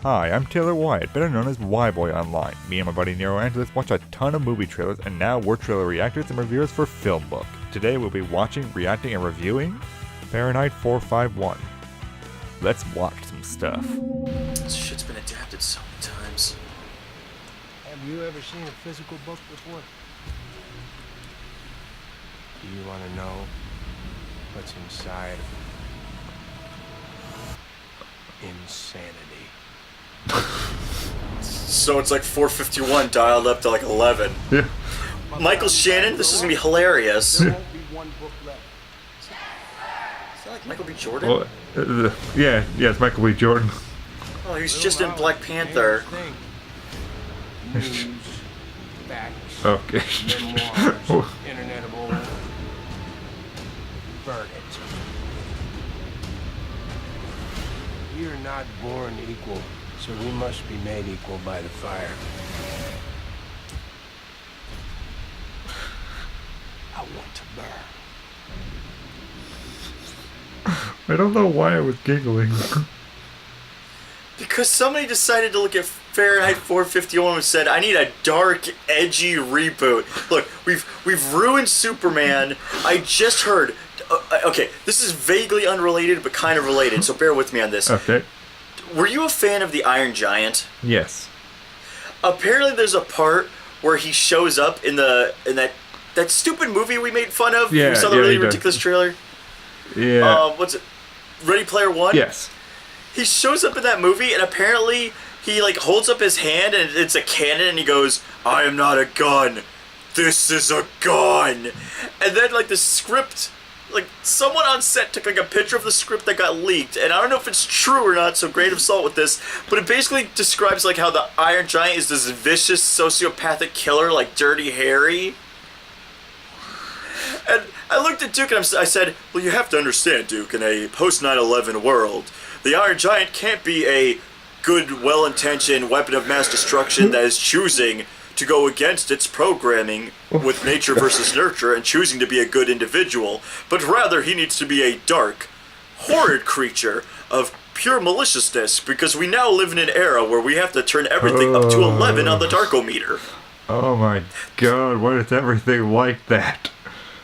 Hi, I'm Taylor Wyatt, better known as Y-Boy Online. Me and my buddy Nero Angeles watch a ton of movie trailers, and now we're trailer reactors and reviewers for FilmBook. Today we'll be watching, reacting, and reviewing Fahrenheit 451. Let's watch some stuff. This shit's been adapted so many times. Have you ever seen a physical book before? Do you want to know what's inside? Insanity. So it's like 451 dialed up to like 11. Yeah. Michael Shannon, this is gonna be hilarious. There won't be one book left. Is that like Michael B. Jordan? Well, yeah, it's Michael B. Jordan. Oh, he was just in Black Panther. News, facts, Okay. memoirs, internetable. Burn it. We are not born equal, so we must be made equal by the fire. I want to burn. I don't know why I was giggling. Because somebody decided to look at Fahrenheit 451 and said, I need a dark, edgy reboot. Look, we've ruined Superman. I just heard... Okay, this is vaguely unrelated, but kind of related, so bear with me on this. Okay. Were you a fan of the Iron Giant? Yes. Apparently there's a part where he shows up in that stupid movie we made fun of. Yeah, we saw the yeah, really he does. ridiculous trailer. Yeah. What's it? Ready Player One? Yes. He shows up in that movie, and apparently he like holds up his hand, and it's a cannon, and he goes, "I am not a gun. This is a gun." And then like the script, like someone on set took like a picture of the script that got leaked, and I don't know if it's true or not, so grain of salt with this, but it basically describes like how the Iron Giant is this vicious sociopathic killer like Dirty Harry. And I looked at Duke and I said, well, you have to understand, Duke, in a post 9/11 world, the Iron Giant can't be a good, well-intentioned weapon of mass destruction that is choosing to go against its programming with nature versus nurture and choosing to be a good individual, but rather he needs to be a dark, horrid creature of pure maliciousness, because we now live in an era where we have to turn everything up to 11 on the Darkometer. Oh my god, what is everything like that?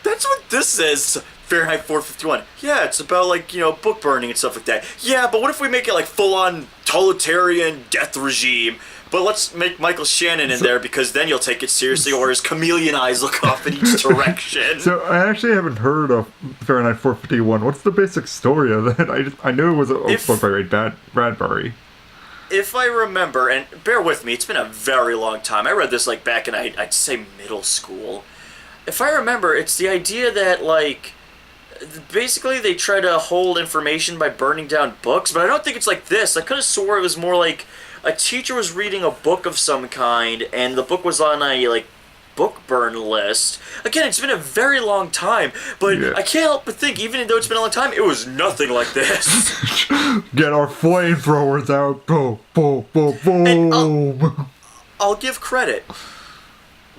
That's what this is, Fahrenheit 451. Yeah, it's about, like, you know, book burning and stuff like that. Yeah, but what if we make it, like, full-on totalitarian death regime? But let's make Michael Shannon in there, because then you'll take it seriously, or his chameleon eyes look off in each direction. So, I actually haven't heard of Fahrenheit 451. What's the basic story of that? I knew it was a book by Ray Bradbury. If I remember, and bear with me, it's been a very long time. I read this, like, back in, I'd say, middle school. If I remember, it's the idea that, like, basically they try to hold information by burning down books, but I don't think it's like this. I could have swore it was more like a teacher was reading a book of some kind, and the book was on a, like, book burn list. Again, it's been a very long time, but yeah. I can't help but think, even though it's been a long time, it was nothing like this. Get our flamethrowers out. Boom, boom, boom, boom. I'll give credit.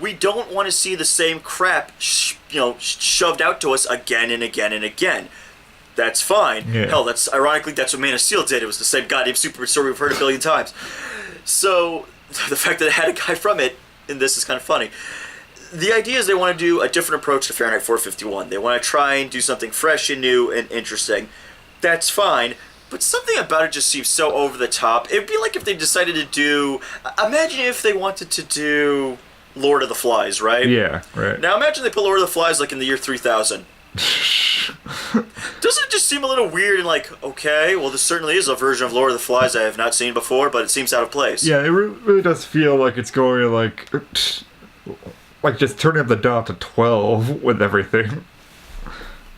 We don't want to see the same crap, shoved out to us again and again and again. That's fine. Yeah. Hell, that's what Man of Steel did. It was the same goddamn Superman story we've heard a billion times. So the fact that it had a guy from it in this is kind of funny. The idea is they want to do a different approach to Fahrenheit 451. They want to try and do something fresh and new and interesting. That's fine. But something about it just seems so over the top. It'd be like if they decided to do... Imagine if they wanted to do Lord of the Flies, right? Yeah, right. Now imagine they put Lord of the Flies like in the year 3000. Doesn't it just seem a little weird and like, okay, well this certainly is a version of Lord of the Flies I have not seen before, but it seems out of place. Yeah, it really does feel like it's going like just turning up the dial to 12 with everything.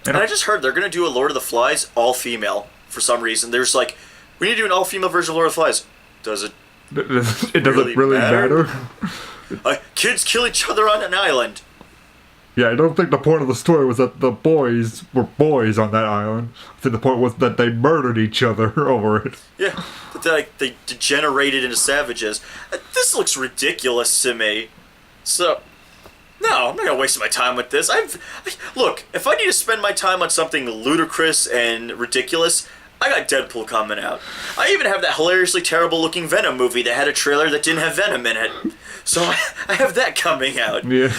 And I just heard they're going to do a Lord of the Flies all-female for some reason. There's like, we need to do an all-female version of Lord of the Flies. Does it It doesn't really matter? Kids kill each other on an island. Yeah, I don't think the point of the story was that the boys were boys on that island. I think the point was that they murdered each other over it. Yeah, that they degenerated into savages. This looks ridiculous to me. So, no, I'm not going to waste my time with this. Look, if I need to spend my time on something ludicrous and ridiculous, I got Deadpool coming out. I even have that hilariously terrible looking Venom movie that had a trailer that didn't have Venom in it. So I have that coming out. Yeah.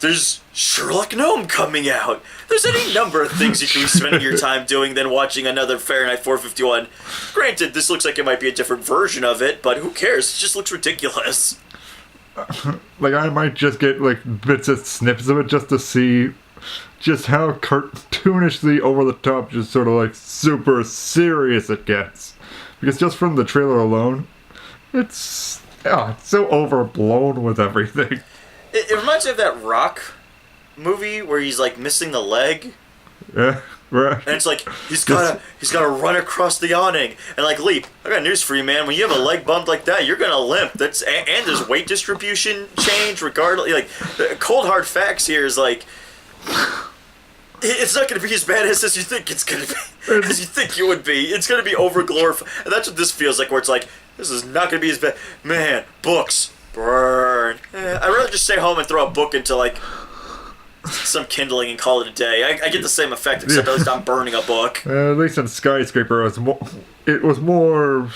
There's Sherlock Gnome coming out. There's any number of things you can be spending your time doing than watching another Fahrenheit 451. Granted, this looks like it might be a different version of it, but who cares? It just looks ridiculous. Like, I might just get, like, bits of snippets of it just to see just how cartoonishly over the top, just sort of, like, super serious it gets. Because just from the trailer alone, it's so overblown with everything. It reminds me of that Rock movie where he's, like, missing the leg. Yeah, right. And it's like, he's gotta run across the awning and, like, leap. I got news for you, man. When you have a leg bump like that, you're gonna limp. And there's weight distribution change regardless. Like, the cold hard facts here is, like, it's not gonna be as badass as you think it's gonna be. As you think you would be. It's gonna be over glorified. And that's what this feels like, where it's like, this is not gonna be as bad. Man, books. Burn. I'd rather just stay home and throw a book into, like, some kindling and call it a day. I get the same effect, except at least I'm burning a book. At least in Skyscraper, it was more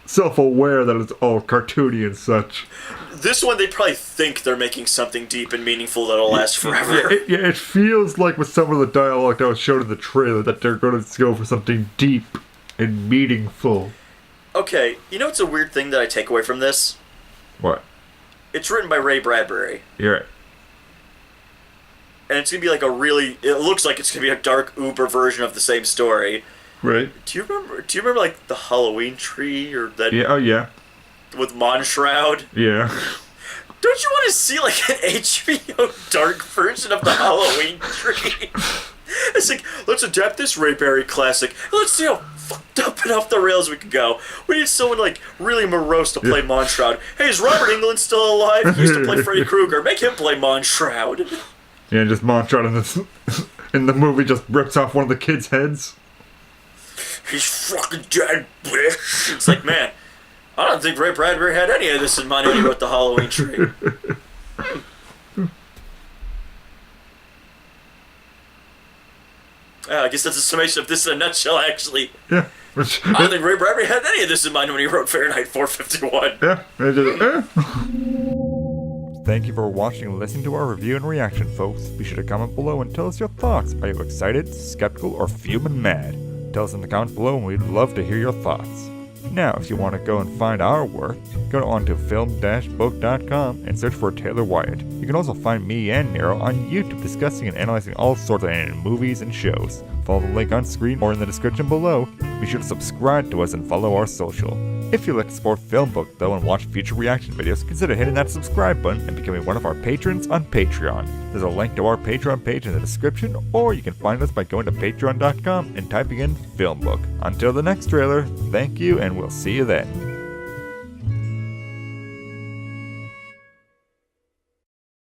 self-aware that it's all cartoony and such. This one, they probably think they're making something deep and meaningful that'll last forever. It feels like with some of the dialogue that was shown in the trailer that they're going to go for something deep and meaningful. Okay, you know what's a weird thing that I take away from this? What? It's written by Ray Bradbury. You're right. And it's going to be like it looks like it's going to be a dark Uber version of the same story. Right. Do you remember like the Halloween tree or that? Yeah, oh yeah. With Monshroud? Yeah. Don't you want to see like an HBO dark version of the Halloween tree? It's like, let's adapt this Ray Bradbury classic. Let's see how fucked up and off the rails we can go. We need someone like really morose to play Monshroud. Hey, is Robert Englund still alive? He used to play Freddy Krueger. Make him play Monshroud. Yeah, just Monshroud in the movie just rips off one of the kids' heads. He's fucking dead, bitch. It's like, man, I don't think Ray Bradbury had any of this in mind when he wrote the Halloween tree. I guess that's a summation of this in a nutshell, actually. Yeah. I don't think Ray Bradbury had any of this in mind when he wrote Fahrenheit 451. Yeah. Thank you for watching and listening to our review and reaction, folks. Be sure to comment below and tell us your thoughts. Are you excited, skeptical, or fuming mad? Tell us in the comments below and we'd love to hear your thoughts. Now, if you want to go and find our work, go on to film-book.com and search for Taylor Wyatt. You can also find me and Nero on YouTube discussing and analyzing all sorts of anime movies and shows. Follow the link on screen or in the description below. Be sure to subscribe to us and follow our social. If you'd like to support FilmBook though and watch future reaction videos, consider hitting that subscribe button and becoming one of our patrons on Patreon. There's a link to our Patreon page in the description, or you can find us by going to patreon.com and typing in FilmBook. Until the next trailer, thank you and we'll see you then.